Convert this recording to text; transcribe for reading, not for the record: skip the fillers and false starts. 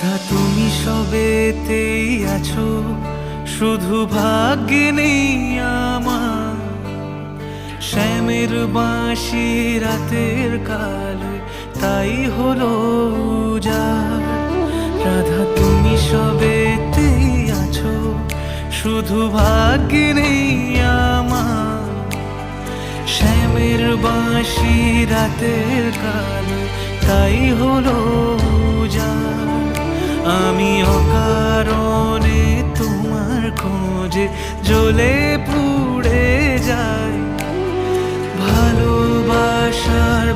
রাধা তুমি সবেতেই আছো, শুধু ভাগ্যে নেই আমার। শ্যামের বাঁশি রাতের কালে তাই হলো উজাড়। রাধা তুমি সবেতেই আছো, শুধু ভাগ্যে নেই আমার। শ্যামের বাঁশি রাতের কালে তাই হলো উজাড়। আমি অকারণে তোমার খোঁজে জ্বলে পুড়ে যাই, ভালোবাসার